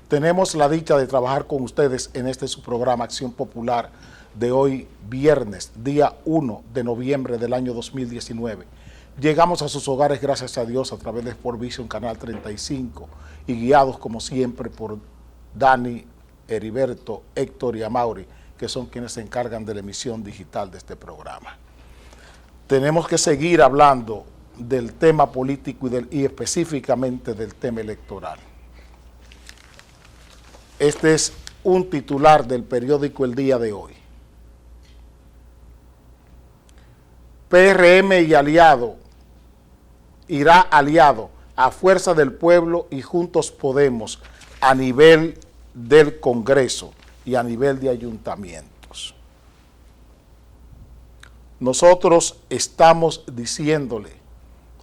Tenemos la dicha de trabajar con ustedes en este su programa Acción Popular de hoy viernes, día 1 de noviembre del año 2019. Llegamos a sus hogares gracias a Dios a través de Sport Vision Canal 35 y guiados como siempre por Dani, Heriberto, Héctor y Amaury, que son quienes se encargan de la emisión digital de este programa. Tenemos que seguir hablando del tema político y específicamente del tema electoral. Este es un titular del periódico El Día de hoy. PRM y aliado, irá aliado a Fuerza del Pueblo y Juntos Podemos a nivel del Congreso y a nivel de ayuntamientos. Nosotros estamos diciéndole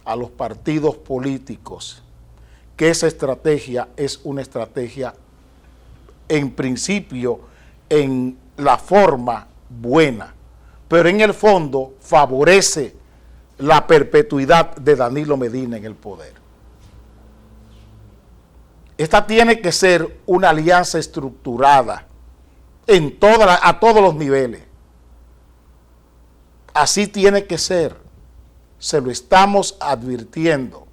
a los partidos políticos que esa estrategia es una estrategia en principio, en la forma buena, pero en el fondo favorece la perpetuidad de Danilo Medina en el poder. Esta tiene que ser una alianza estructurada a todos los niveles. Así tiene que ser. Se lo estamos advirtiendo.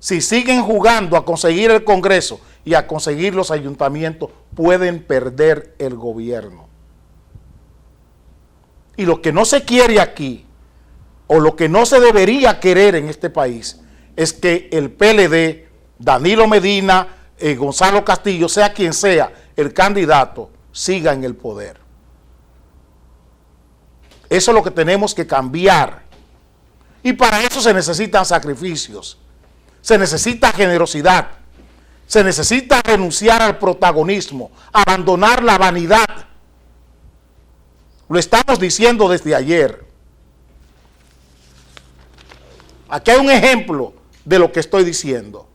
Si siguen jugando a conseguir el Congreso y a conseguir los ayuntamientos, pueden perder el gobierno. Y lo que no se quiere aquí, o lo que no se debería querer en este país, es que el PLD, Danilo Medina, Gonzalo Castillo, sea quien sea el candidato, siga en el poder. Eso es lo que tenemos que cambiar. Y para eso se necesitan sacrificios, se necesita generosidad, se necesita renunciar al protagonismo, abandonar la vanidad. Lo estamos diciendo desde ayer. Aquí hay un ejemplo de lo que estoy diciendo.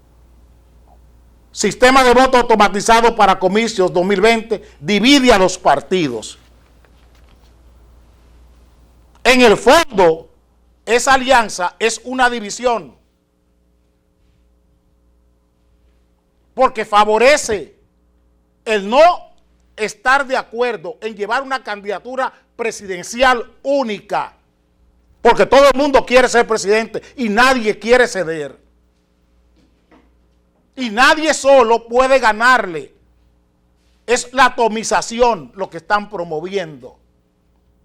Sistema de voto automatizado para comicios 2020 divide a los partidos. En el fondo, esa alianza es una división, porque favorece el no estar de acuerdo en llevar una candidatura presidencial única, porque todo el mundo quiere ser presidente y nadie quiere ceder. Y nadie solo puede ganarle. Es la atomización lo que están promoviendo.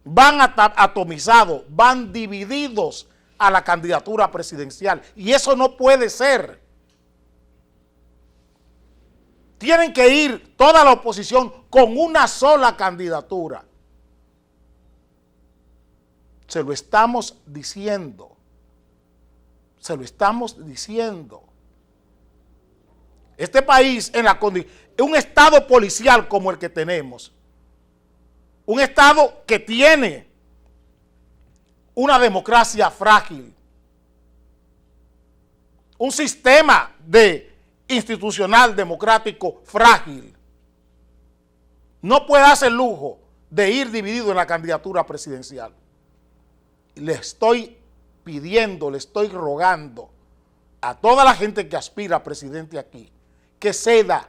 Van atomizados, van divididos a la candidatura presidencial. Y eso no puede ser. Tienen que ir toda la oposición con una sola candidatura. Se lo estamos diciendo. Se lo estamos diciendo. Este país, en un estado policial como el que tenemos, un estado que tiene una democracia frágil, un sistema institucional democrático frágil, no puede hacer lujo de ir dividido en la candidatura presidencial. Le estoy pidiendo, le estoy rogando a toda la gente que aspira a presidente aquí, que ceda,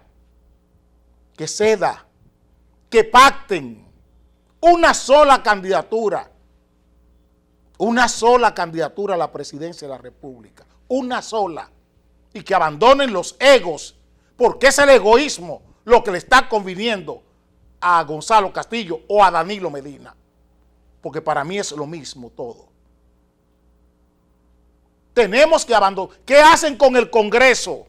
que pacten una sola candidatura a la presidencia de la República, una sola, y que abandonen los egos, porque es el egoísmo lo que le está conviniendo a Gonzalo Castillo o a Danilo Medina, porque para mí es lo mismo todo. Tenemos que abandonar. ¿Qué hacen con el Congreso?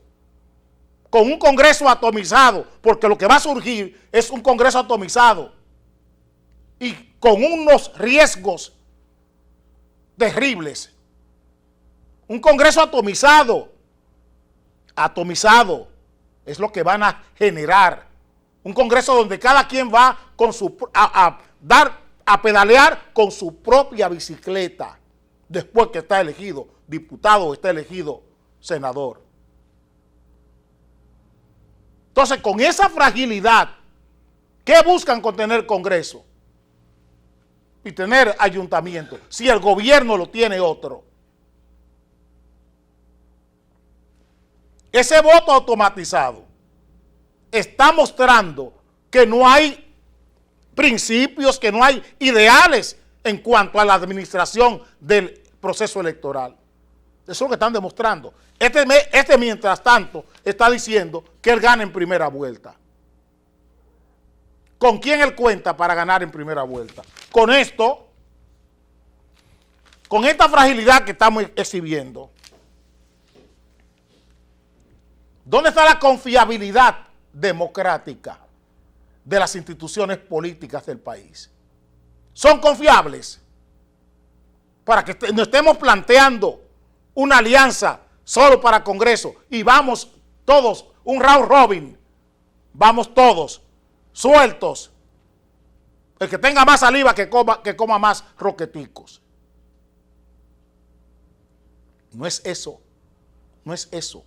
Con un Congreso atomizado, porque lo que va a surgir es un Congreso atomizado y con unos riesgos terribles. Un Congreso atomizado es lo que van a generar. Un Congreso donde cada quien va con a pedalear con su propia bicicleta después que está elegido diputado o está elegido senador. Entonces, con esa fragilidad, ¿qué buscan con tener Congreso y tener ayuntamiento si el gobierno lo tiene otro? Ese voto automatizado está mostrando que no hay principios, que no hay ideales en cuanto a la administración del proceso electoral. Eso es lo que están demostrando. Este mientras tanto está diciendo que él gana en primera vuelta. ¿Con quién él cuenta para ganar en primera vuelta? Con esto, con esta fragilidad que estamos exhibiendo. ¿Dónde está la confiabilidad democrática de las instituciones políticas del país? ¿Son confiables? Para que no estemos planteando una alianza solo para Congreso y vamos todos, un round robin, vamos todos sueltos. El que tenga más saliva que coma más roqueticos. No es eso, no es eso.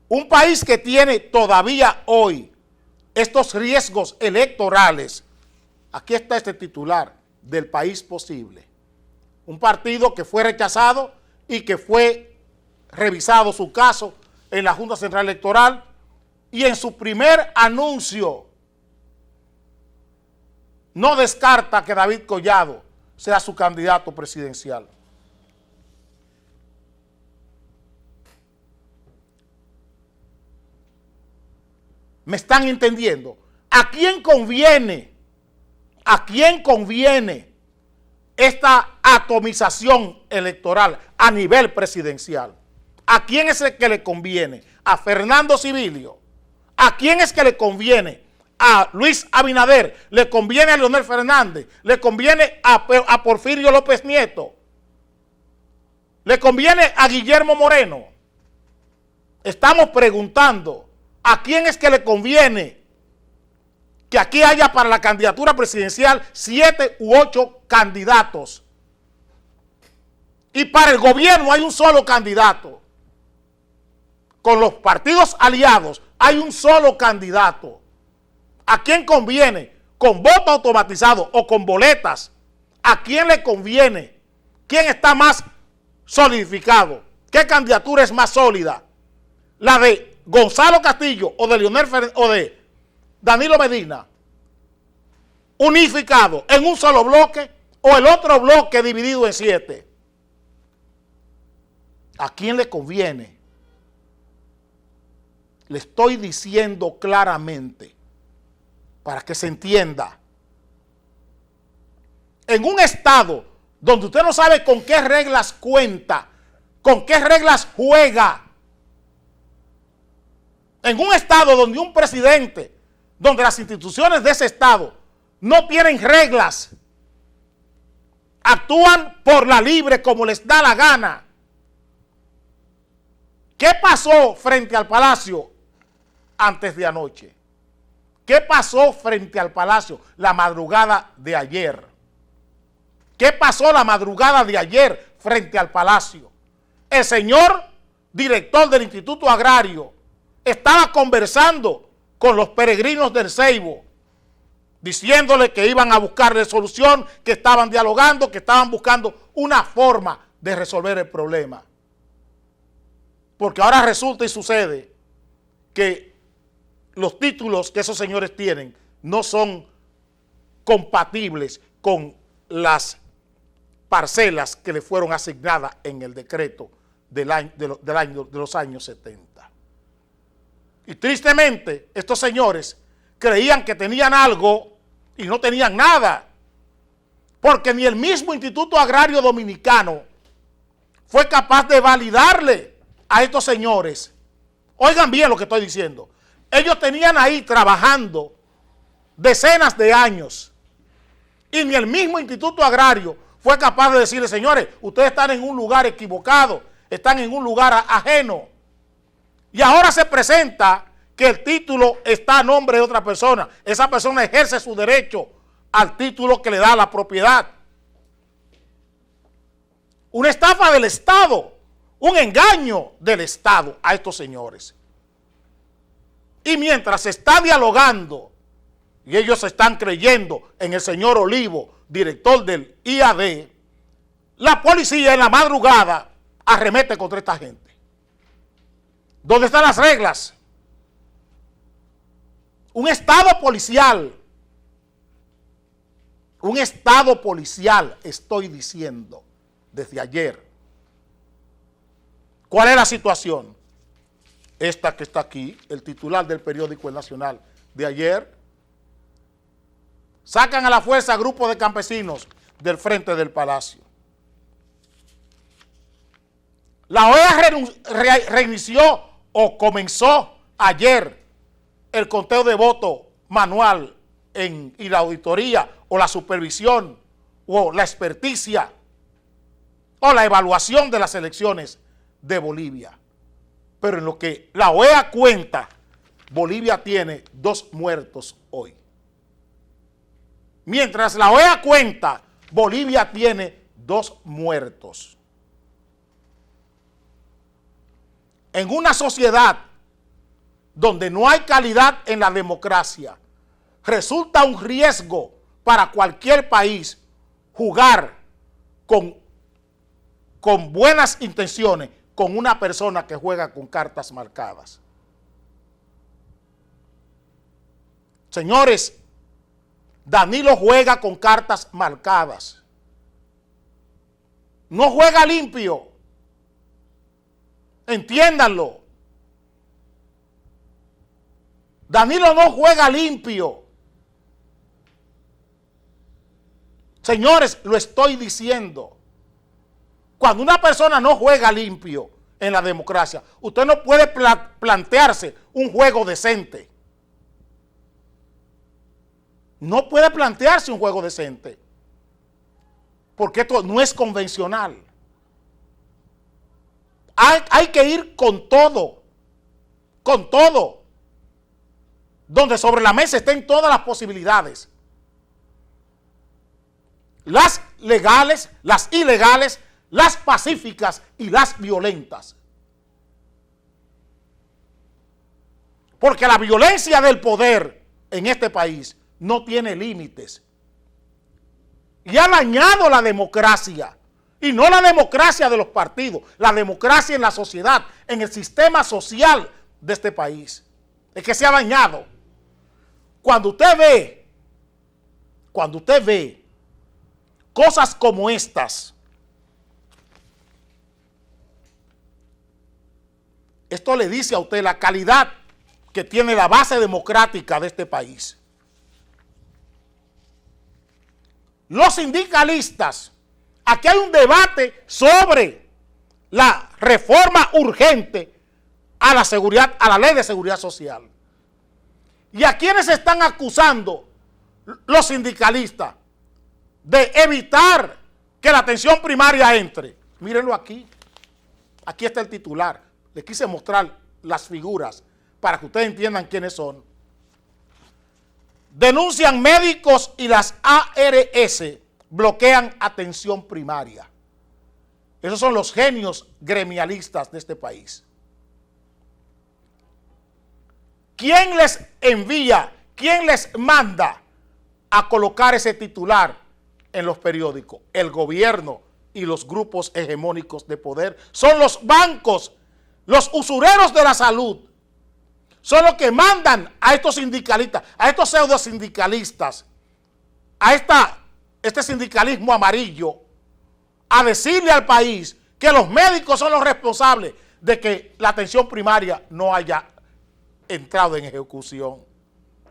Un país que tiene todavía hoy estos riesgos electorales, aquí está este titular del País Posible, un partido que fue rechazado y que fue revisado su caso en la Junta Central Electoral y en su primer anuncio no descarta que David Collado sea su candidato presidencial. ¿Me están entendiendo? ¿A quién conviene? ¿A quién conviene esta atomización electoral a nivel presidencial? ¿A quién es el que le conviene? ¿A Fernando Civilio? ¿A quién es que le conviene? ¿A Luis Abinader? ¿Le conviene a Leonel Fernández? ¿Le conviene a Porfirio López Nieto? ¿Le conviene a Guillermo Moreno? Estamos preguntando, ¿a quién es que le conviene que aquí haya para la candidatura presidencial 7 u 8 candidatos? Y para el gobierno hay un solo candidato. Con los partidos aliados hay un solo candidato. ¿A quién conviene? ¿Con voto automatizado o con boletas? ¿A quién le conviene? ¿Quién está más solidificado? ¿Qué candidatura es más sólida? ¿La de Gonzalo Castillo o de Leonel Fernández o de Danilo Medina? ¿Unificado en un solo bloque o el otro bloque dividido en 7? ¿A quién le conviene? Le estoy diciendo claramente para que se entienda. En un estado donde usted no sabe con qué reglas cuenta, con qué reglas juega, en un estado donde un presidente, donde las instituciones de ese estado no tienen reglas, actúan por la libre como les da la gana. ¿Qué pasó frente al Palacio antes de anoche? ¿Qué pasó frente al Palacio la madrugada de ayer? ¿Qué pasó la madrugada de ayer frente al Palacio? El señor director del Instituto Agrario estaba conversando con los peregrinos del Ceibo, diciéndole que iban a buscarle solución, que estaban dialogando, que estaban buscando una forma de resolver el problema. Porque ahora resulta y sucede que los títulos que esos señores tienen no son compatibles con las parcelas que le fueron asignadas en el decreto de los años 70. Y tristemente, estos señores creían que tenían algo y no tenían nada, porque ni el mismo Instituto Agrario Dominicano fue capaz de validarle a estos señores. Oigan bien lo que estoy diciendo. Ellos tenían ahí trabajando decenas de años y ni el mismo Instituto Agrario fue capaz de decirle, señores, ustedes están en un lugar equivocado, están en un lugar ajeno. Y ahora se presenta que el título está a nombre de otra persona. Esa persona ejerce su derecho al título que le da la propiedad. Una estafa del Estado, un engaño del Estado a estos señores. Y mientras se está dialogando y ellos están creyendo en el señor Olivo, director del IAD, la policía en la madrugada arremete contra esta gente. ¿Dónde están las reglas? un estado policial, estoy diciendo desde ayer. ¿Cuál es la situación? Esta que está aquí, el titular del periódico El Nacional de ayer. Sacan a la fuerza a grupos de campesinos del frente del Palacio. La OEA reinició o comenzó ayer el conteo de votos manual y la auditoría o la supervisión o la experticia o la evaluación de las elecciones de Bolivia. Pero en lo que la OEA cuenta, Bolivia tiene 2 muertos hoy. Mientras la OEA cuenta, Bolivia tiene 2 muertos. En una sociedad donde no hay calidad en la democracia, resulta un riesgo para cualquier país jugar con buenas intenciones con una persona que juega con cartas marcadas. Señores, Danilo juega con cartas marcadas. No juega limpio. Entiéndanlo. Danilo no juega limpio. Señores, lo estoy diciendo. Cuando una persona no juega limpio en la democracia, usted no puede plantearse un juego decente. No puede plantearse un juego decente. Porque esto no es convencional. Hay que ir con todo. Con todo. Donde sobre la mesa estén todas las posibilidades. Las legales, las ilegales, las pacíficas y las violentas. Porque la violencia del poder en este país no tiene límites. Y ha dañado la democracia. Y no la democracia de los partidos, la democracia en la sociedad, en el sistema social de este país. Es que se ha dañado. Cuando usted ve cosas como estas, esto le dice a usted la calidad que tiene la base democrática de este país. Los sindicalistas, aquí hay un debate sobre la reforma urgente a la seguridad, a la ley de seguridad social. ¿Y a quiénes están acusando los sindicalistas de evitar que la atención primaria entre? Mírenlo aquí. Aquí está el titular. Les quise mostrar las figuras para que ustedes entiendan quiénes son. Denuncian médicos y las ARS bloquean atención primaria. Esos son los genios gremialistas de este país. ¿Quién les envía, quién les manda a colocar ese titular en los periódicos? El gobierno y los grupos hegemónicos de poder. Son los bancos, los usureros de la salud. Son los que mandan a estos sindicalistas, a estos pseudo sindicalistas, a este sindicalismo amarillo, a decirle al país que los médicos son los responsables de que la atención primaria no haya entrado en ejecución.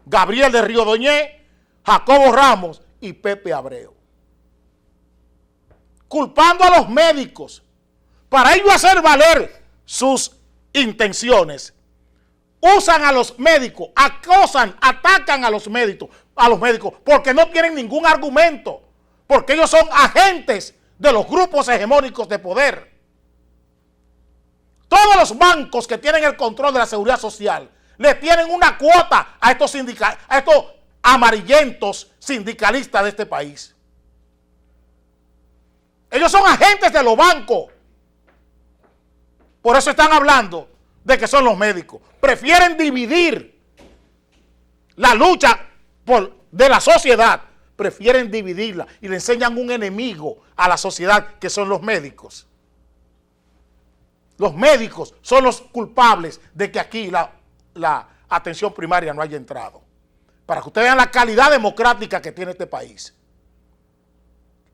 Gabriel de Río Doñé, Jacobo Ramos y Pepe Abreu. Culpando a los médicos para ellos hacer valer sus intenciones. Usan a los médicos, acosan, atacan a los médicos porque no tienen ningún argumento, porque ellos son agentes de los grupos hegemónicos de poder. Todos los bancos que tienen el control de la seguridad social le tienen una cuota a estos amarillentos sindicalistas de este país. Ellos son agentes de los bancos. Por eso están hablando de que son los médicos. Prefieren dividir la lucha de la sociedad. Prefieren dividirla y le enseñan un enemigo a la sociedad que son los médicos. Los médicos son los culpables de que aquí la atención primaria no haya entrado. para que ustedes vean la calidad democrática que tiene este país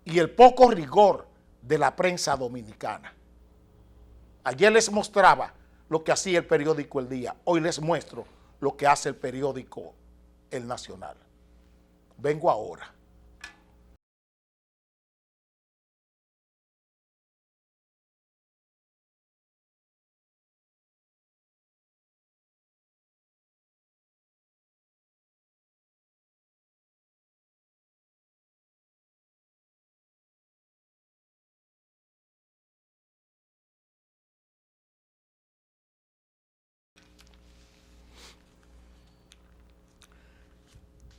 y el poco rigor de la prensa dominicana. Ayer les mostraba lo que hacía el periódico El Día, hoy les muestro lo que hace el periódico El Nacional. Vengo ahora.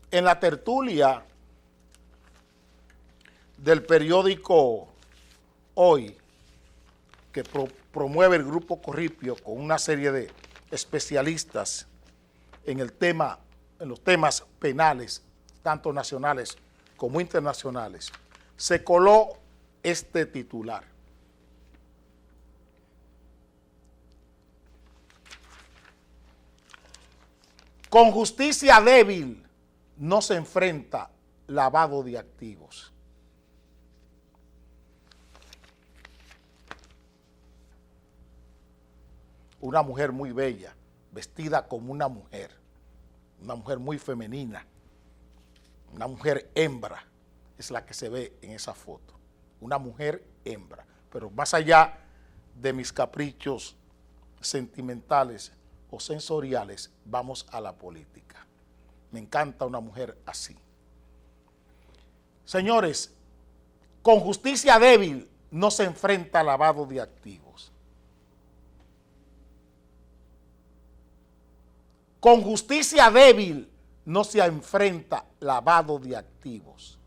En la tertulia del periódico Hoy, que promueve el Grupo Corripio con una serie de especialistas en el tema, en los temas penales, tanto nacionales como internacionales, se coló este titular. Con justicia débil no se enfrenta lavado de activos. Una mujer muy bella, vestida como una mujer muy femenina, una mujer hembra, es la que se ve en esa foto, una mujer hembra. Pero más allá de mis caprichos sentimentales o sensoriales, vamos a la política. Me encanta una mujer así. Señores, con justicia débil no se enfrenta lavado de activos. Con justicia débil no se enfrenta lavado de activos.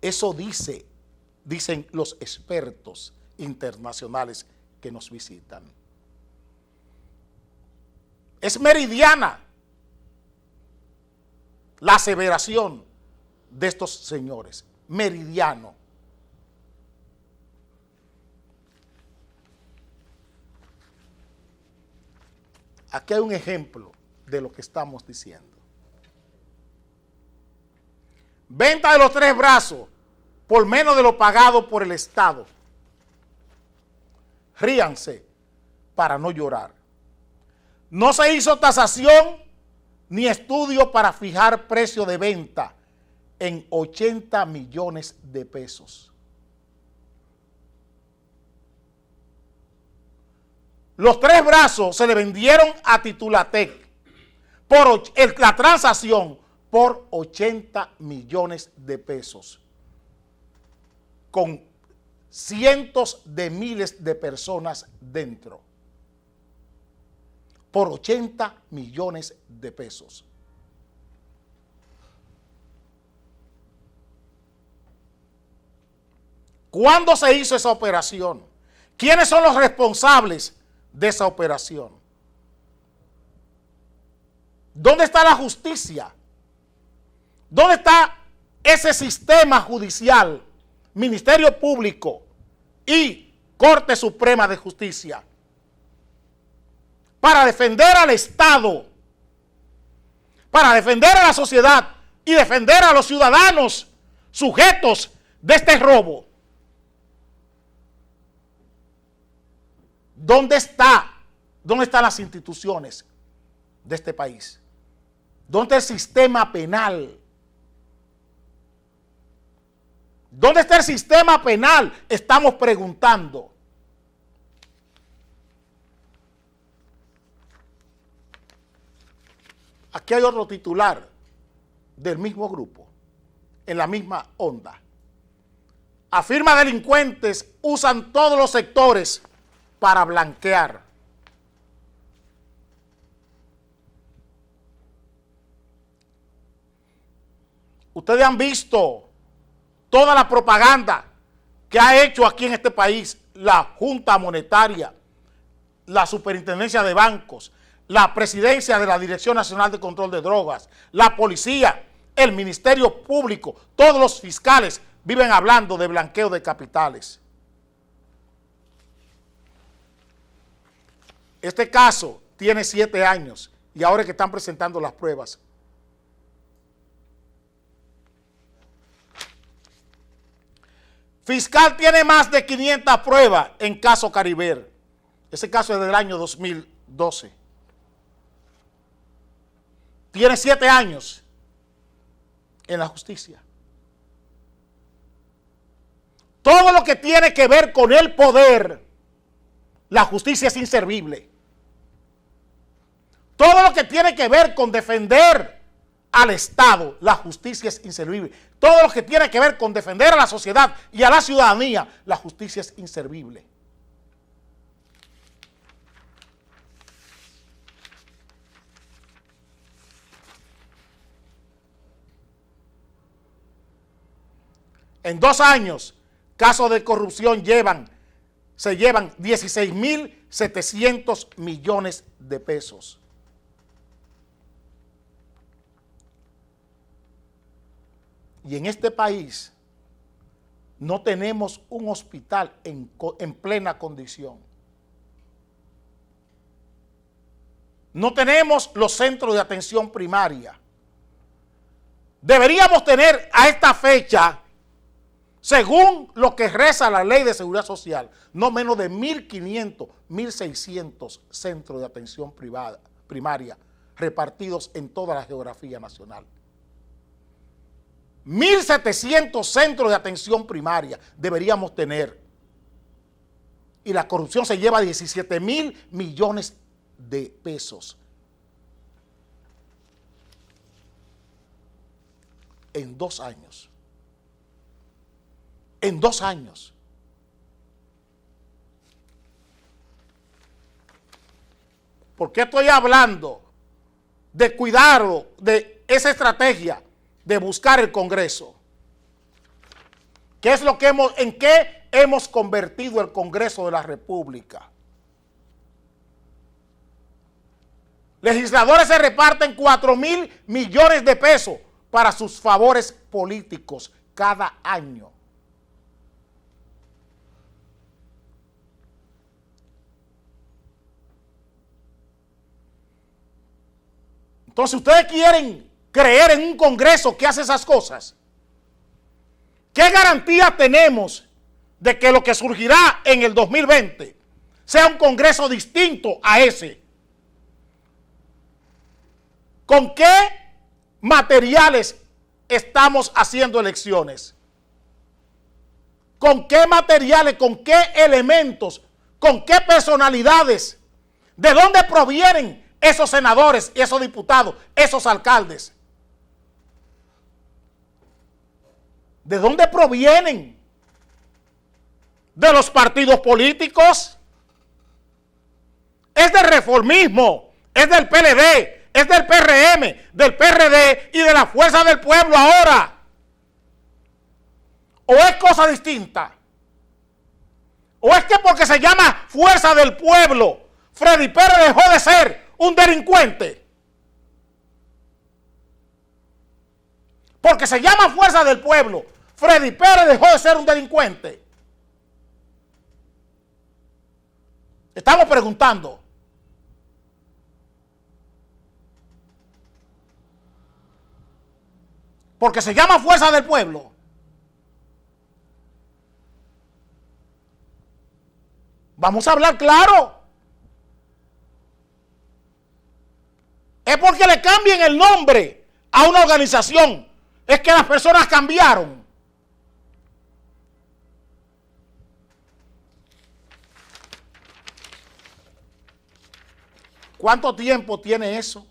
Eso dicen los expertos internacionales que nos visitan. Es meridiana la aseveración de estos señores, meridiano. Aquí hay un ejemplo de lo que estamos diciendo. Venta de los 3 brazos por menos de lo pagado por el Estado. Ríanse para no llorar. No se hizo tasación ni estudio para fijar precio de venta en 80 millones de pesos. Los 3 brazos se le vendieron a Titulatec por la transacción por 80 millones de pesos, con cientos de miles de personas dentro, por 80 millones de pesos. ¿Cuándo se hizo esa operación? ¿Quiénes son los responsables de esa operación? ¿Dónde está la justicia? ¿Dónde está ese sistema judicial, Ministerio Público y Corte Suprema de Justicia para defender al Estado, para defender a la sociedad y defender a los ciudadanos sujetos de este robo? ¿Dónde está? ¿Dónde están las instituciones de este país? ¿Dónde está el sistema penal? ¿Dónde está el sistema penal? Estamos preguntando. Aquí hay otro titular del mismo grupo, en la misma onda. Afirma delincuentes usan todos los sectores para blanquear. Ustedes han visto toda la propaganda que ha hecho aquí en este país la Junta Monetaria, la Superintendencia de Bancos, la Presidencia de la Dirección Nacional de Control de Drogas, la Policía, el Ministerio Público, todos los fiscales viven hablando de blanqueo de capitales. Este caso tiene 7 años y ahora es que están presentando las pruebas. Fiscal tiene más de 500 pruebas en caso Cariber. Ese caso es del año 2012. Tiene 7 años en la justicia. Todo lo que tiene que ver con el poder, la justicia es inservible. Todo lo que tiene que ver con defender al Estado, la justicia es inservible. Todo lo que tiene que ver con defender a la sociedad y a la ciudadanía, la justicia es inservible. En 2 años, casos de corrupción se llevan 16.700 millones de pesos. Y en este país no tenemos un hospital en plena condición. No tenemos los centros de atención primaria. Deberíamos tener a esta fecha, según lo que reza la Ley de Seguridad Social, no menos de 1.500, 1.600 centros de atención primaria repartidos en toda la geografía nacional. 1.700 centros de atención primaria deberíamos tener. Y la corrupción se lleva 17.000 millones de pesos. En 2 años. En 2 años. ¿Por qué estoy hablando de cuidado de esa estrategia de buscar el Congreso? ¿Qué es lo que en qué hemos convertido el Congreso de la República? Legisladores se reparten 4.000 millones de pesos para sus favores políticos cada año. Entonces, ¿ustedes quieren creer en un Congreso que hace esas cosas? ¿Qué garantía tenemos de que lo que surgirá en el 2020 sea un Congreso distinto a ese? ¿Con qué materiales estamos haciendo elecciones? ¿Con qué materiales, con qué elementos, con qué personalidades? ¿De dónde provienen esos senadores, esos diputados, esos alcaldes? ¿De dónde provienen? ¿De los partidos políticos? ¿Es del reformismo? ¿Es del PLD? ¿Es del PRM? ¿Del PRD y de la Fuerza del Pueblo ahora? ¿O es cosa distinta? ¿O es que porque se llama Fuerza del Pueblo, Freddy Pérez dejó de ser un delincuente? Porque se llama Fuerza del Pueblo, Freddy Pérez dejó de ser un delincuente. Estamos preguntando. Porque se llama Fuerza del Pueblo. Vamos a hablar claro. Es porque le cambien el nombre a una organización. Es que las personas cambiaron. ¿Cuánto tiempo tiene eso?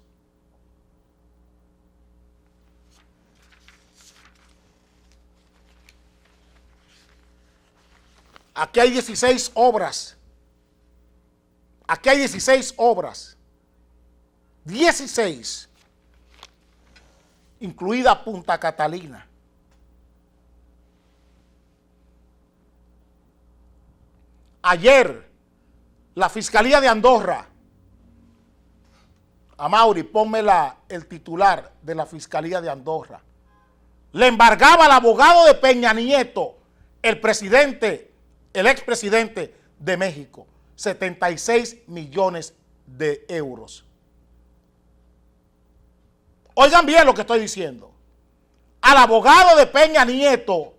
Aquí hay 16 obras. Aquí hay 16 obras. 16. Incluida Punta Catalina. Ayer, la Fiscalía de Andorra, Amaury, ponme el titular de la Fiscalía de Andorra, le embargaba al abogado de Peña Nieto, el expresidente de México, 76 millones de euros. Oigan bien lo que estoy diciendo. Al abogado de Peña Nieto,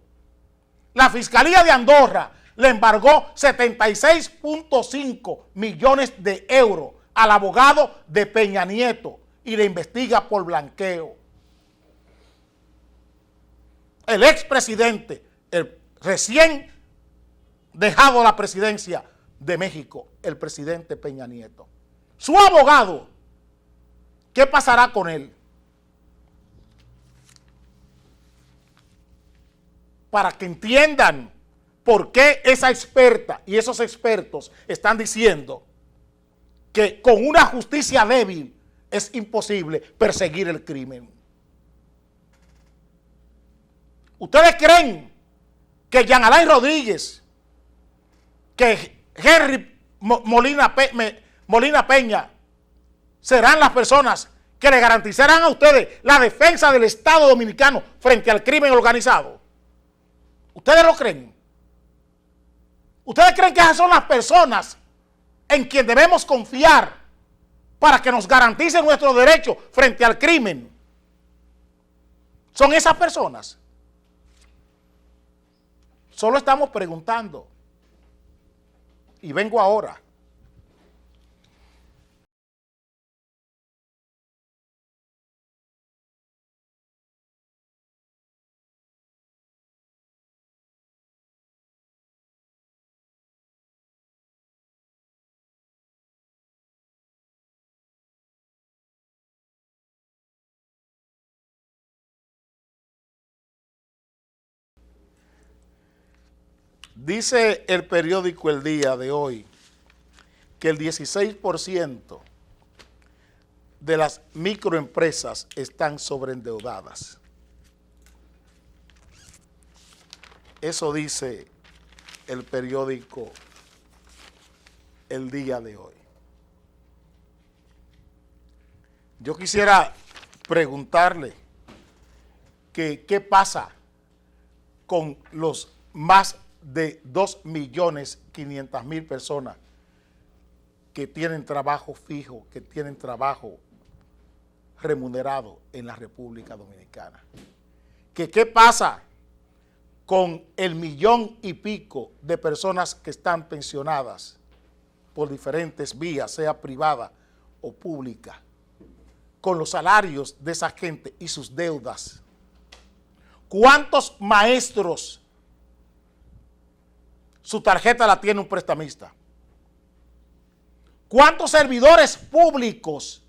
la Fiscalía de Andorra le embargó 76.5 millones de euros al abogado de Peña Nieto y le investiga por blanqueo. El expresidente, el recién dejado la presidencia de México, el presidente Peña Nieto. Su abogado, ¿qué pasará con él? Para que entiendan por qué esa experta y esos expertos están diciendo que con una justicia débil es imposible perseguir el crimen. ¿Ustedes creen que Jean Alain Rodríguez, que Henry Molina Peña serán las personas que le garantizarán a ustedes la defensa del Estado Dominicano frente al crimen organizado? ¿Ustedes lo creen? ¿Ustedes creen que esas son las personas en quien debemos confiar para que nos garanticen nuestros derechos frente al crimen? ¿Son esas personas? Solo estamos preguntando. Y vengo ahora. Dice el periódico El Día de hoy que el 16% de las microempresas están sobreendeudadas. Eso dice el periódico El Día de hoy. Yo quisiera preguntarle que qué pasa con los más de 2.500.000 personas que tienen trabajo fijo, que tienen trabajo remunerado en la República Dominicana. ¿Qué pasa con el 1.000.000 y pico de personas que están pensionadas por diferentes vías, sea privada o pública, con los salarios de esa gente y sus deudas? ¿Cuántos maestros su tarjeta la tiene un prestamista? ¿Cuántos servidores públicos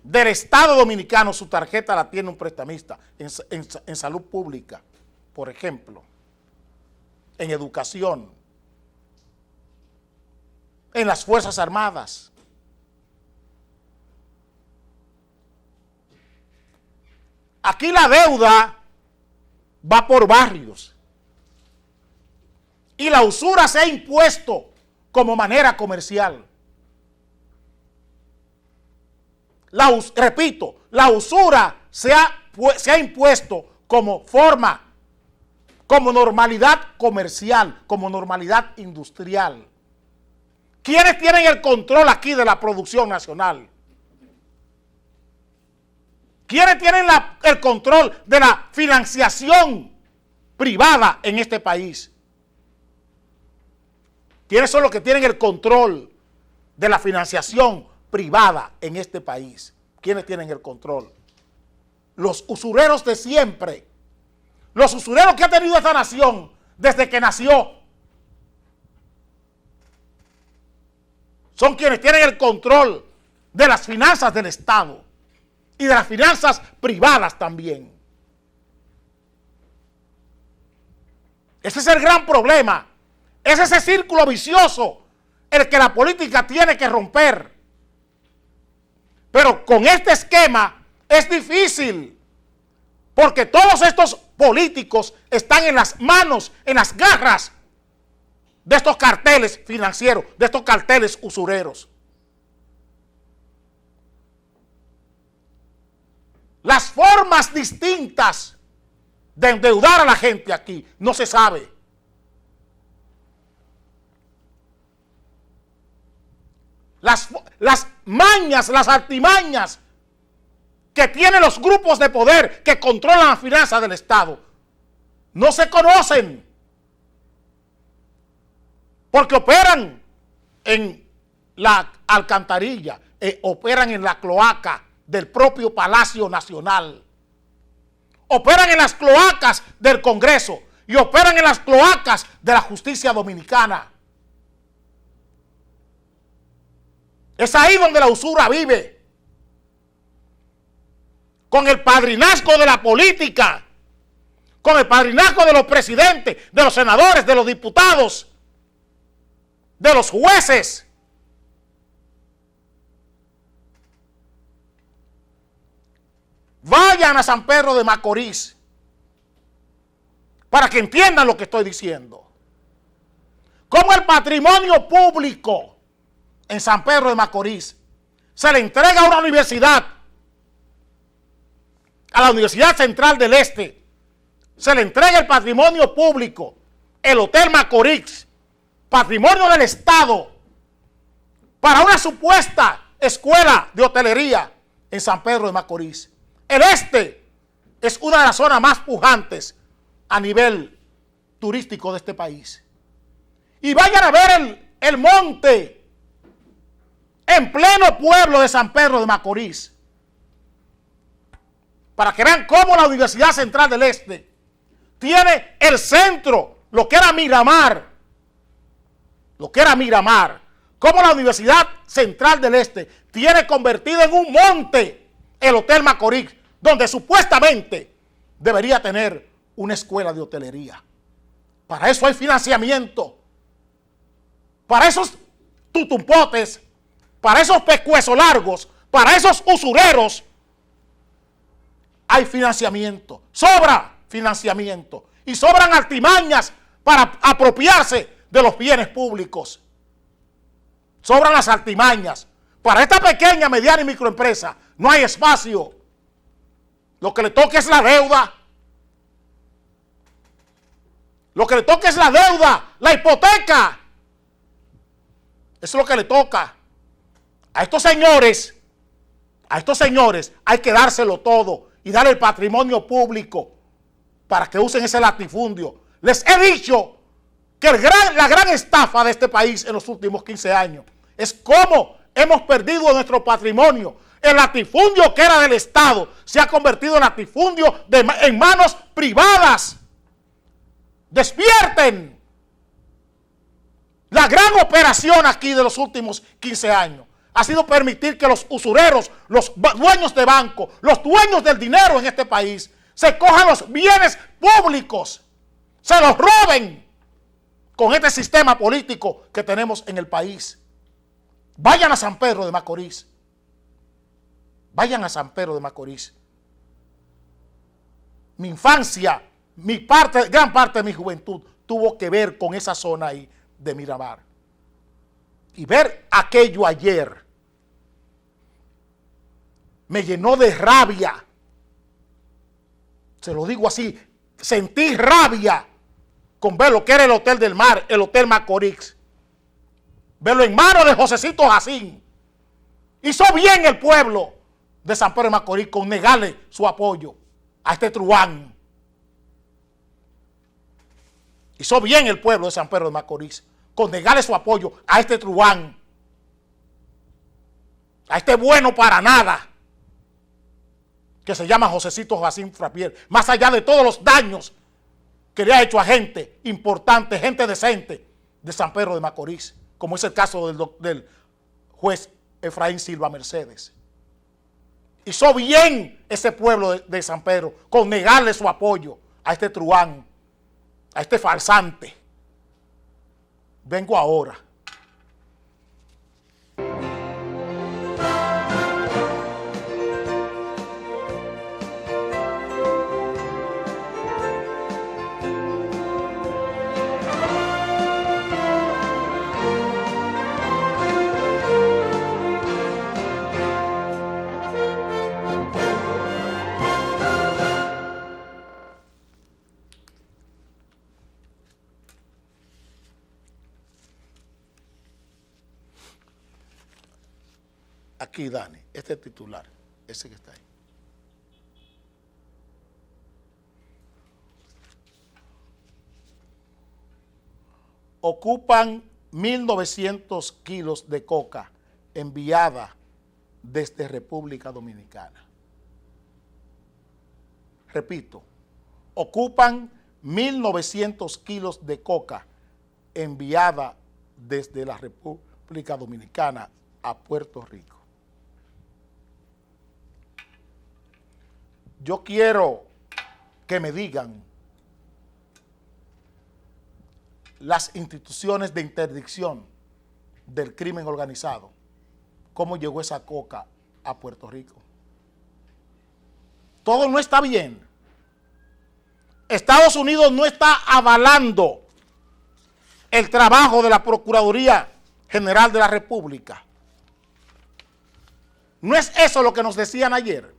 del Estado Dominicano su tarjeta la tiene un prestamista en salud pública, por ejemplo, en educación, en las Fuerzas Armadas? Aquí la deuda va por barrios y la usura se ha impuesto como manera comercial. Repito, la usura se ha impuesto como forma, como normalidad comercial, como normalidad industrial. ¿Quiénes tienen el control aquí de la producción nacional? ¿Quiénes tienen el control de la financiación privada en este país? ¿Quiénes son los que tienen el control de la financiación privada en este país? ¿Quiénes tienen el control? Los usureros de siempre. Los usureros que ha tenido esta nación desde que nació. Son quienes tienen el control de las finanzas del Estado y de las finanzas privadas también. Ese es el gran problema. Es ese círculo vicioso el que la política tiene que romper. Pero con este esquema es difícil, porque todos estos políticos están en las manos, en las garras de estos carteles financieros, de estos carteles usureros. Las formas distintas de endeudar a la gente aquí no se sabe. las mañas, las artimañas que tienen los grupos de poder que controlan las finanzas del Estado. No se conocen porque operan en la alcantarilla, operan en la cloaca del propio Palacio Nacional, operan en las cloacas del Congreso y operan en las cloacas de la justicia dominicana. Es ahí donde la usura vive, con el padrinazgo de la política, con el padrinazgo de los presidentes, de los senadores, de los diputados, de los jueces. Vayan a San Pedro de Macorís para que entiendan lo que estoy diciendo. Cómo el patrimonio público en San Pedro de Macorís se le entrega a una universidad, a la Universidad Central del Este, se le entrega el patrimonio público, el Hotel Macorís, patrimonio del Estado, para una supuesta escuela de hotelería en San Pedro de Macorís. El Este es una de las zonas más pujantes a nivel turístico de este país. Y vayan a ver el monte en pleno pueblo de San Pedro de Macorís, para que vean cómo la Universidad Central del Este tiene el centro, lo que era Miramar, cómo la Universidad Central del Este tiene convertido en un monte el Hotel Macorís, donde supuestamente debería tener una escuela de hotelería. Para eso hay financiamiento, para esos tutumpotes, para esos pescuezos largos, para esos usureros, hay financiamiento, sobra financiamiento y sobran artimañas para apropiarse de los bienes públicos. Sobran las artimañas. Para esta pequeña, mediana y microempresa no hay espacio. Lo que le toca es la deuda. Lo que le toca es la deuda, la hipoteca. Eso es lo que le toca. A estos señores hay que dárselo todo y darle el patrimonio público para que usen ese latifundio. Les he dicho que la gran estafa de este país en los últimos 15 años es cómo hemos perdido nuestro patrimonio. El latifundio que era del Estado se ha convertido en latifundio en manos privadas. ¡Despierten! La gran operación aquí de los últimos 15 años ha sido permitir que los usureros, los dueños de banco, los dueños del dinero en este país, se cojan los bienes públicos, se los roben con este sistema político que tenemos en el país. Vayan a San Pedro de Macorís. Vayan a San Pedro de Macorís. Mi infancia, gran parte de mi juventud tuvo que ver con esa zona ahí de Miramar. Y ver aquello ayer me llenó de rabia. Se lo digo así, sentí rabia con ver lo que era el Hotel del Mar, el Hotel Macorís. Verlo en manos de Josecito Jacín. Hizo bien el pueblo de San Pedro de Macorís con negarle su apoyo a este truán. Hizo bien el pueblo de San Pedro de Macorís con negarle su apoyo a este truán, a este bueno para nada, que se llama Josecito Jacín Frappier, más allá de todos los daños que le ha hecho a gente importante, gente decente de San Pedro de Macorís, como es el caso del juez Efraín Silva Mercedes. Hizo bien ese pueblo de San Pedro con negarle su apoyo a este truán, a este farsante. Vengo ahora. Aquí, Dani, este titular, ese que está ahí. Ocupan 1.900 kilos de coca enviada desde República Dominicana. Repito, ocupan 1.900 kilos de coca enviada desde la República Dominicana a Puerto Rico. Yo quiero que me digan las instituciones de interdicción del crimen organizado cómo llegó esa coca a Puerto Rico. Todo no está bien. Estados Unidos no está avalando el trabajo de la Procuraduría General de la República. No es eso lo que nos decían ayer.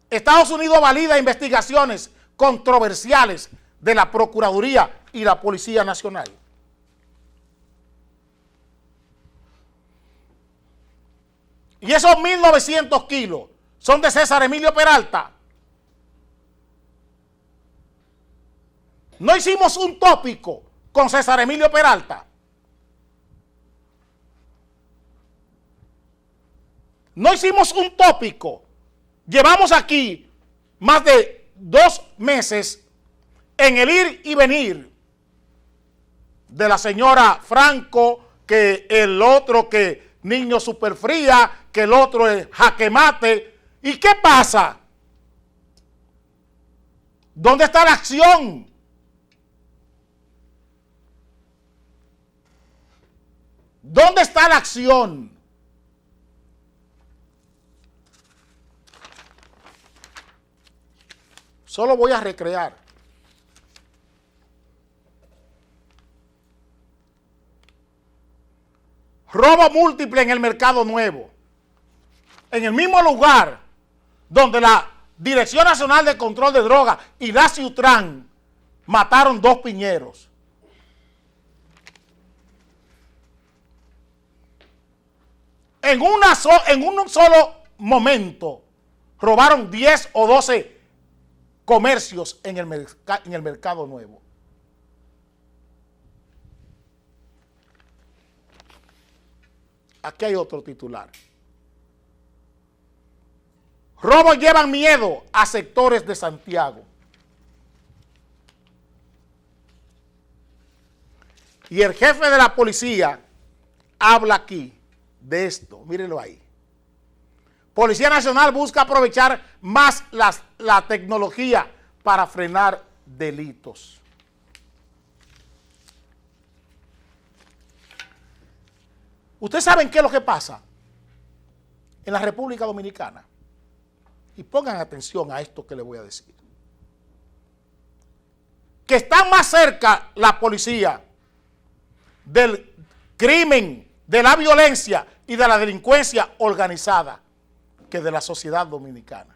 Estados Unidos valida investigaciones controversiales de la Procuraduría y la Policía Nacional. Y esos 1.900 kilos son de César Emilio Peralta. No hicimos un tópico con César Emilio Peralta. No hicimos un tópico. Llevamos aquí más de 2 meses en el ir y venir de la señora Franco, que el otro que niño superfría, que el otro es jaque mate. ¿Y qué pasa? ¿Dónde está la acción? ¿Dónde está la acción? Solo voy a recrear. Robo múltiple en el Mercado Nuevo. En el mismo lugar donde la Dirección Nacional de Control de Drogas y la Ciutran mataron 2 piñeros. En un solo momento robaron 10 o 12 comercios en el Mercado Nuevo. Aquí hay otro titular. Robos llevan miedo a sectores de Santiago. Y el jefe de la policía habla aquí de esto. Mírenlo ahí. Policía Nacional busca aprovechar más la tecnología para frenar delitos. ¿Ustedes saben qué es lo que pasa en la República Dominicana? Y pongan atención a esto que les voy a decir. Que está más cerca la policía del crimen, de la violencia y de la delincuencia organizada que de la sociedad dominicana.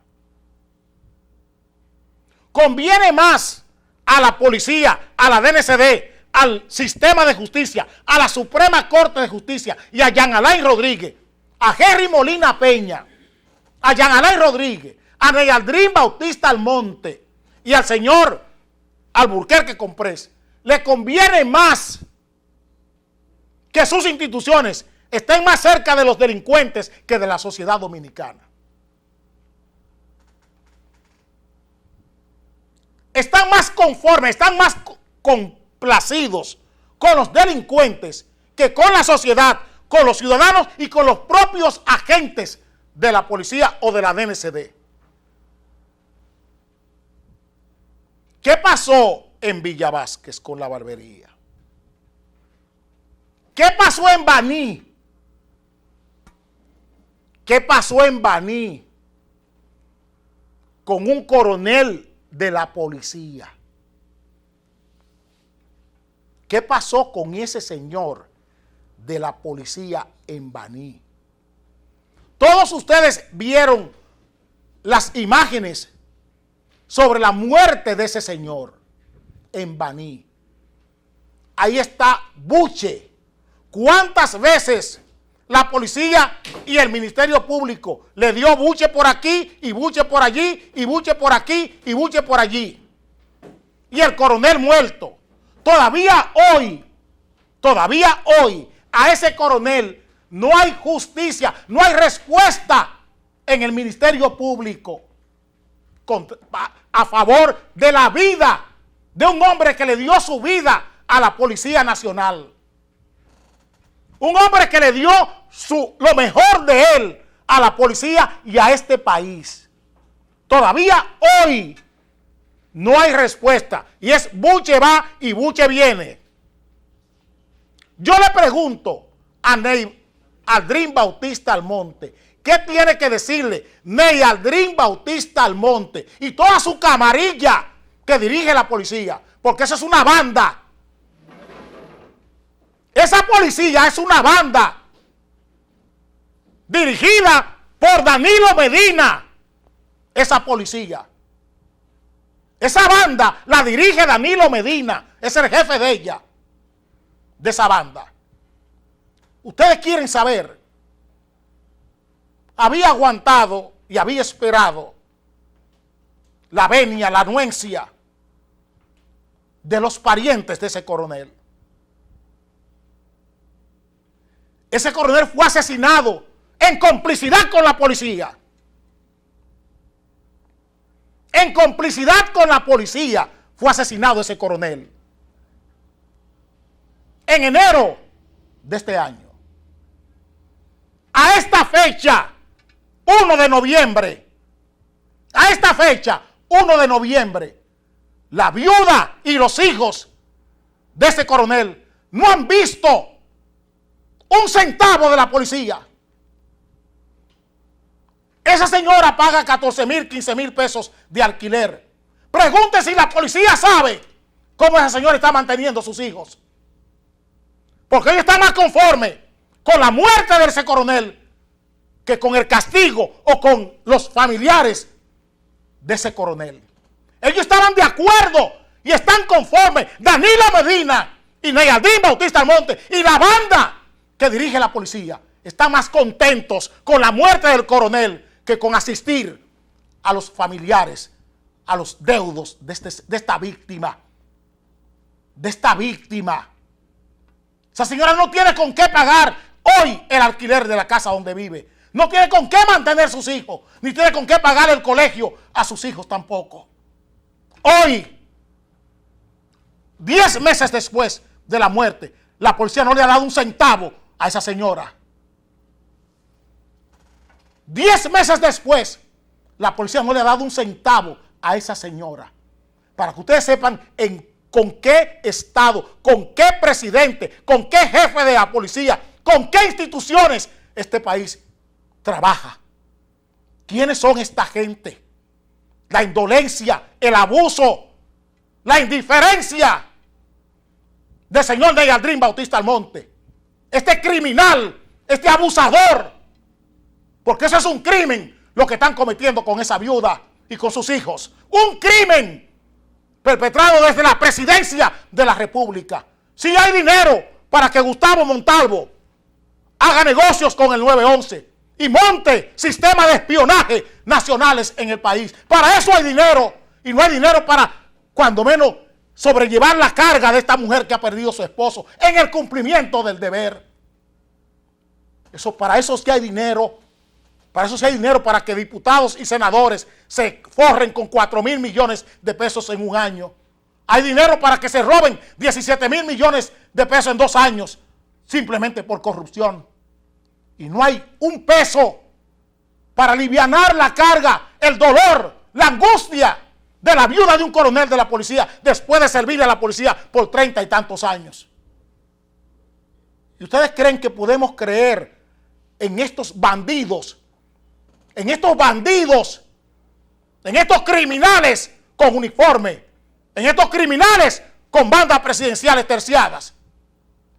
Conviene más a la policía, a la DNCD, al sistema de justicia, a la Suprema Corte de Justicia y a Jean Alain Rodríguez, a Jerry Molina Peña, a Jean Alain Rodríguez, a Neyaldrín Bautista Almonte y al señor Alburquerque Comprés, le conviene más que sus instituciones estén más cerca de los delincuentes que de la sociedad dominicana. Están más conformes, están más complacidos con los delincuentes que con la sociedad, con los ciudadanos y con los propios agentes de la policía o de la DNCD. ¿Qué pasó en Villa Vázquez con la barbería? ¿Qué pasó en Baní? ¿Qué pasó en Baní con un coronel de la policía? ¿Qué pasó con ese señor de la policía en Baní? Todos ustedes vieron las imágenes sobre la muerte de ese señor en Baní. Ahí está Buche. ¿Cuántas veces la policía y el Ministerio Público le dio buche por aquí y buche por allí y buche por aquí y buche por allí. Y el coronel muerto. Todavía hoy, a ese coronel no hay justicia, no hay respuesta en el Ministerio Público a favor de la vida de un hombre que le dio su vida a la Policía Nacional. Un hombre que le dio lo mejor de él a la policía y a este país. Todavía hoy no hay respuesta. Y es buche va y buche viene. Yo le pregunto a Aldrin Bautista Almonte, ¿qué tiene que decirle Aldrin Bautista Almonte y toda su camarilla que dirige la policía? Porque esa es una banda. Esa policía es una banda dirigida por Danilo Medina. Esa policía. Esa banda la dirige Danilo Medina. Es el jefe de ella. De esa banda. Ustedes quieren saber. Había aguantado y había esperado la venia, la anuencia de los parientes de ese coronel. Ese coronel fue asesinado en complicidad con la policía. En complicidad con la policía fue asesinado ese coronel. En enero de este año. A esta fecha, 1 de noviembre, a esta fecha, 1 de noviembre, la viuda y los hijos de ese coronel no han visto un centavo de la policía. Esa señora paga 14,000, 15,000 pesos de alquiler. Pregunte si la policía sabe cómo esa señora está manteniendo a sus hijos. Porque ella está más conforme con la muerte de ese coronel que con el castigo o con los familiares de ese coronel. Ellos estaban de acuerdo y están conformes. Danilo Medina y Aldrin Bautista Almonte y la banda que dirige la policía están más contentos con la muerte del coronel que con asistir a los familiares, a los deudos de esta víctima. De esta víctima. Esa señora no tiene con qué pagar hoy el alquiler de la casa donde vive. No tiene con qué mantener sus hijos, ni tiene con qué pagar el colegio a sus hijos tampoco. Hoy, 10 meses después de la muerte, la policía no le ha dado un centavo a esa señora. 10 meses después, la policía no le ha dado un centavo a esa señora. Para que ustedes sepan con qué estado, con qué presidente, con qué jefe de la policía, con qué instituciones este país trabaja. ¿Quiénes son esta gente? La indolencia, el abuso, la indiferencia del señor Aldrin Bautista Almonte. Este criminal, este abusador, porque eso es un crimen lo que están cometiendo con esa viuda y con sus hijos. Un crimen perpetrado desde la presidencia de la República. Si hay dinero para que Gustavo Montalvo haga negocios con el 911 y monte sistemas de espionaje nacionales en el país. Para eso hay dinero y no hay dinero para, cuando menos, sobrellevar la carga de esta mujer que ha perdido a su esposo en el cumplimiento del deber. Para eso sí hay dinero. Para eso sí hay dinero para que diputados y senadores se forren con 4,000 millones de pesos en un año. Hay dinero para que se roben 17,000 millones de pesos en 2 años, simplemente por corrupción. Y no hay un peso para alivianar la carga, el dolor, la angustia de la viuda de un coronel de la policía después de servirle a la policía por 30 y tantos años. ¿Y ustedes creen que podemos creer en estos bandidos? En estos bandidos, en estos criminales con uniforme, en estos criminales con bandas presidenciales terciadas.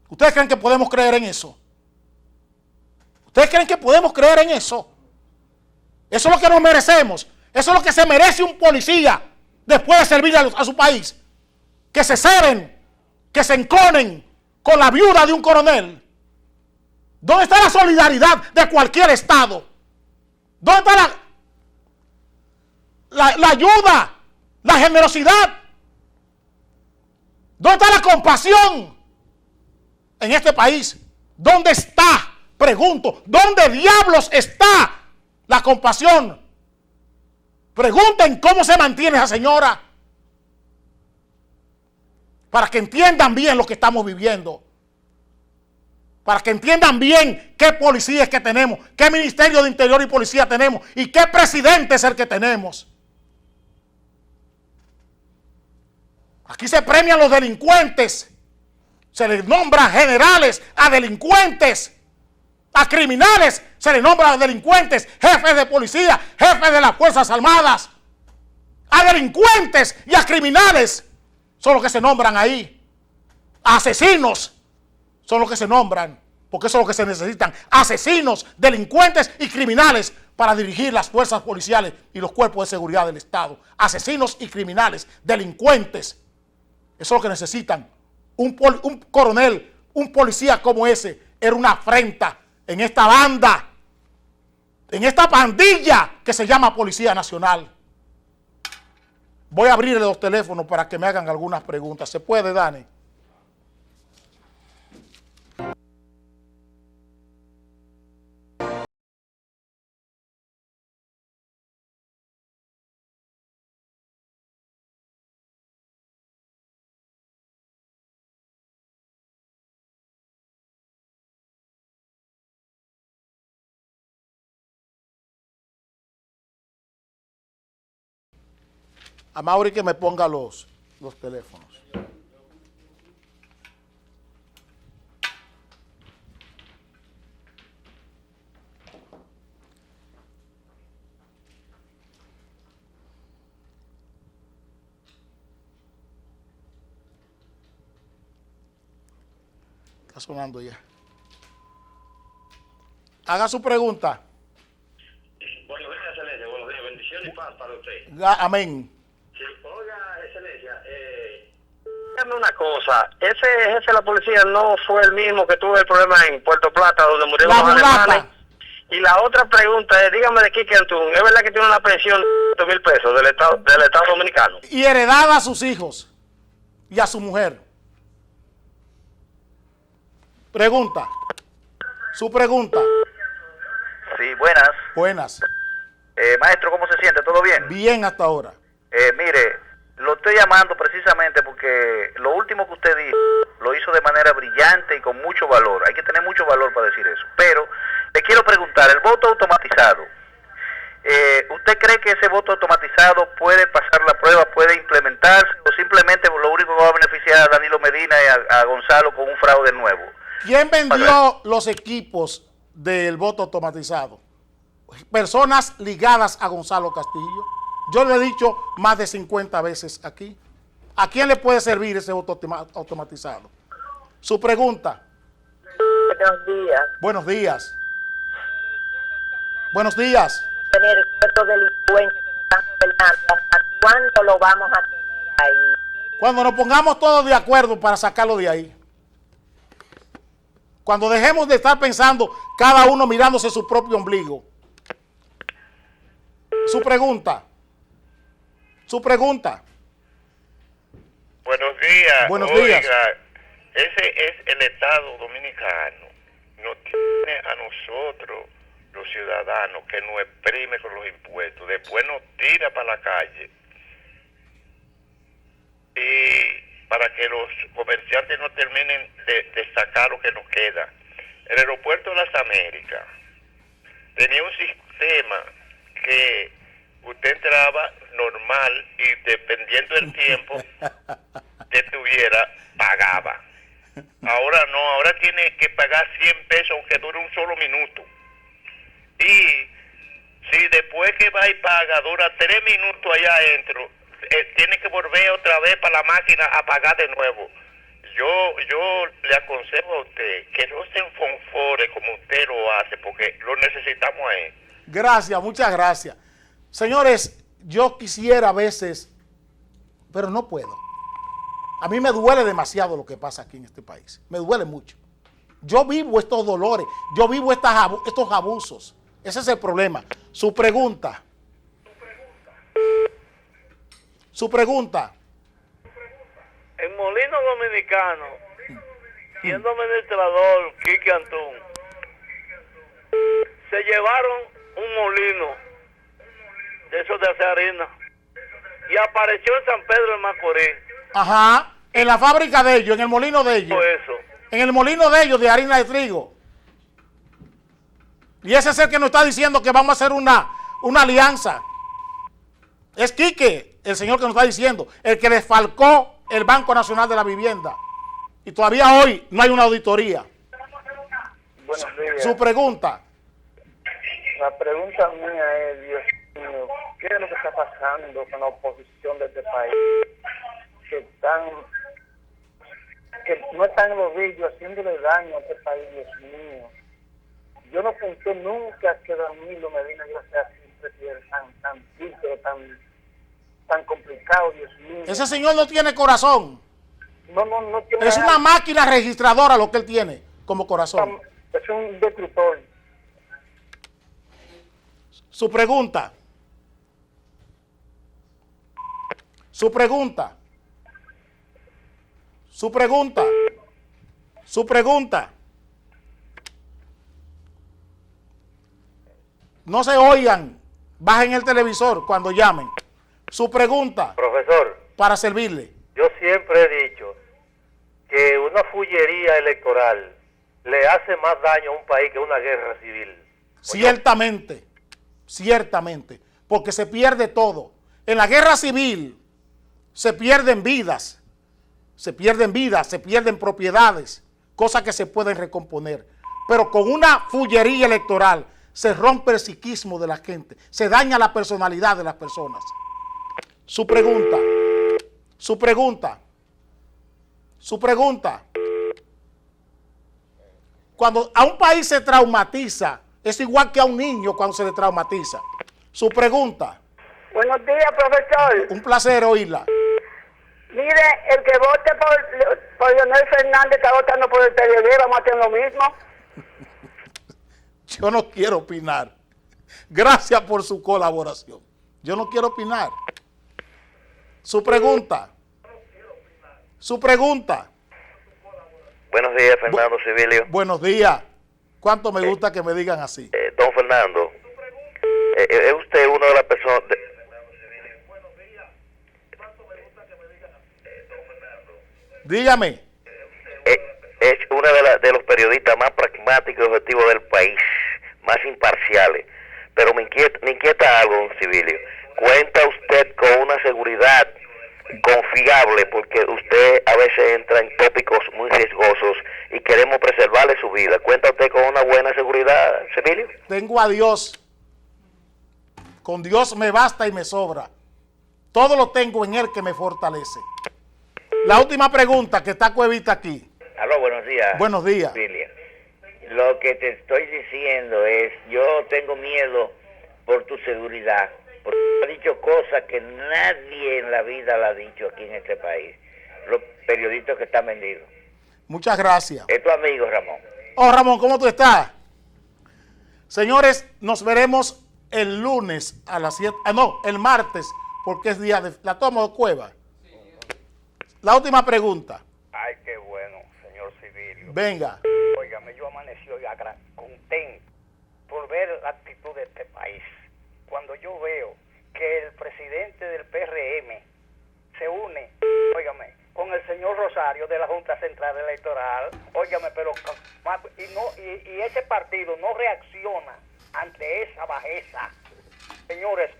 ¿Ustedes creen que podemos creer en eso? ¿Ustedes creen que podemos creer en eso? Eso es lo que nos merecemos. Eso es lo que se merece un policía después de servir a su país. Que se ceben, que se enconen con la viuda de un coronel. ¿Dónde está la solidaridad de cualquier Estado? ¿Dónde está la ayuda, la generosidad? ¿Dónde está la compasión en este país? ¿Dónde está? Pregunto, ¿dónde diablos está la compasión? Pregunten cómo se mantiene esa señora, para que entiendan bien lo que estamos viviendo, para que entiendan bien qué policía es que tenemos, qué Ministerio de Interior y Policía tenemos y qué presidente es el que tenemos. Aquí se premian los delincuentes, se les nombra generales a delincuentes, a criminales se les nombra a delincuentes, jefes de policía, jefes de las Fuerzas Armadas, a delincuentes y a criminales son los que se nombran ahí. Asesinos son los que se nombran, porque eso es lo que se necesitan. Asesinos, delincuentes y criminales para dirigir las fuerzas policiales y los cuerpos de seguridad del Estado. Asesinos y criminales, delincuentes. Eso es lo que necesitan. Un coronel, un policía como ese, era una afrenta en esta banda, en esta pandilla que se llama Policía Nacional. Voy a abrirle los teléfonos para que me hagan algunas preguntas. ¿Se puede, Dani? A Mauri que me ponga los teléfonos. Está sonando ya. Haga su pregunta. Buenos días, Excelencia. Buenos días. Bendiciones y paz para usted. Amén. Sí, oiga, Excelencia, dígame una cosa. Ese jefe de la policía no fue el mismo que tuvo el problema en Puerto Plata, donde murieron los alemanes. Y la otra pregunta es, dígame de Quique Antún, ¿es verdad que tiene una pensión de $1,000 del Estado Dominicano? Y heredada a sus hijos y a su mujer. Pregunta. Su pregunta. Sí, buenas. Buenas. Maestro, ¿cómo se siente? ¿Todo bien? Bien hasta ahora. Mire, lo estoy llamando precisamente porque lo último que usted dijo lo hizo de manera brillante y con mucho valor. Hay que tener mucho valor para decir eso. Pero le quiero preguntar, el voto automatizado, ¿usted cree que ese voto automatizado puede pasar la prueba, puede implementarse o simplemente lo único que va a beneficiar a Danilo Medina y a Gonzalo con un fraude nuevo? ¿Quién vendió los equipos del voto automatizado? Personas ligadas a Gonzalo Castillo. Yo le he dicho más de 50 veces aquí. ¿A quién le puede servir ese voto automatizado? Su pregunta. Buenos días. Buenos días. Buenos días. Tener estos delincuentes que están gobernando, ¿hasta cuándo lo vamos a tener ahí? Cuando nos pongamos todos de acuerdo para sacarlo de ahí. Cuando dejemos de estar pensando cada uno mirándose su propio ombligo. Su pregunta. Su pregunta. Buenos días. Buenos Oiga, días. ese es el Estado Dominicano. Nos tiene a nosotros, los ciudadanos, que nos exprime con los impuestos. Después nos tira para la calle. Y para que los comerciantes no terminen de sacar lo que nos queda. El aeropuerto de las Américas tenía un sistema que usted entraba normal y dependiendo del tiempo que tuviera, pagaba. Ahora no, ahora tiene que pagar 100 pesos aunque dure un solo minuto. Y si después que va y paga dura 3 minutos allá adentro, tiene que volver otra vez para la máquina a pagar de nuevo. Yo le aconsejo a usted que no se enfonfore como usted lo hace, porque lo necesitamos ahí. Gracias, muchas gracias. Señores, yo quisiera a veces, pero no puedo. A mí me duele demasiado lo que pasa aquí en este país. Me duele mucho. Yo vivo estos dolores, yo vivo estos abusos. Ese es el problema. Su pregunta. En Molino Dominicano, siendo administrador Quique Antún, se llevaron un molino de esos de hacer harina y apareció en San Pedro de Macorís. Ajá, en la fábrica de ellos, en el molino de ellos. Eso. En el molino de ellos de harina de trigo. Y ese es el que nos está diciendo que vamos a hacer una alianza. Es Quique, el señor que nos está diciendo, el que desfalcó el Banco Nacional de la Vivienda. Y todavía hoy no hay una auditoría. Buenos días. Su pregunta. La pregunta mía es, Dios mío, ¿qué es lo que está pasando con la oposición de este país? Que no están en los vídeos haciéndole daño a este país, Dios mío. Yo no pensé nunca que Danilo Medina iba a ser así, un presidente tan triste, tan complicado, Dios mío. Ese señor no tiene corazón. No tiene Es una máquina registradora lo que él tiene como corazón. Es un destructor. Su pregunta. No se oigan. Bajen el televisor cuando llamen. Su pregunta. Profesor, Para servirle. yo siempre he dicho que una fullería electoral le hace más daño a un país que una guerra civil. Ciertamente, porque se pierde todo. En la guerra civil se pierden vidas, se pierden propiedades, cosas que se pueden recomponer. Pero con una fullería electoral se rompe el psiquismo de la gente, se daña la personalidad de las personas. Su pregunta. Cuando a un país se traumatiza, es igual que a un niño cuando se le traumatiza. Su pregunta. Buenos días, profesor. Un placer oírla. Mire, el que vote por Leonel Fernández está votando por el PLD, vamos a hacer lo mismo. Yo no quiero opinar. Gracias por su colaboración. Yo no quiero opinar. Su pregunta. Buenos días, Fernando Civilio. Buenos días. ¿Cuánto me gusta que me digan así? Don Fernando, ¿es usted una de las personas... Dígame. Es una de los periodistas más pragmáticos y objetivos del país, más imparciales. Pero me inquieta algo, don Civilio. ¿Cuenta usted con una seguridad confiable? Porque usted a veces entra en tópicos muy riesgosos y queremos preservarle su vida. ¿Cuenta usted con una buena seguridad, Civilio? Tengo a Dios. Con Dios me basta y me sobra. Todo lo tengo en Él que me fortalece. La última pregunta, que está Cuevita aquí. Aló, buenos días. Buenos días. Cilia. Lo que te estoy diciendo es, yo tengo miedo por tu seguridad, porque has dicho cosas que nadie en la vida la ha dicho aquí en este país. Los periodistas que están vendidos. Muchas gracias. Es tu amigo Ramón. Oh, Ramón, ¿cómo tú estás? Señores, nos veremos el lunes a las 7. El martes, porque es día de la toma de Cueva. La última pregunta. Ay, qué bueno, señor Civilio. Venga. Óigame, yo amanecí hoy contento por ver la actitud de este país. Cuando yo veo que el presidente del PRM se une, óigame, con el señor Rosario de la Junta Central Electoral, óigame, pero y ese partido no reacciona ante esa bajeza. Señores,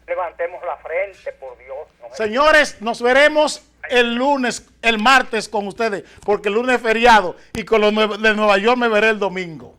levantemos la frente, por Dios. Señores, nos veremos el martes con ustedes, porque el lunes es feriado y con los de Nueva York me veré el domingo.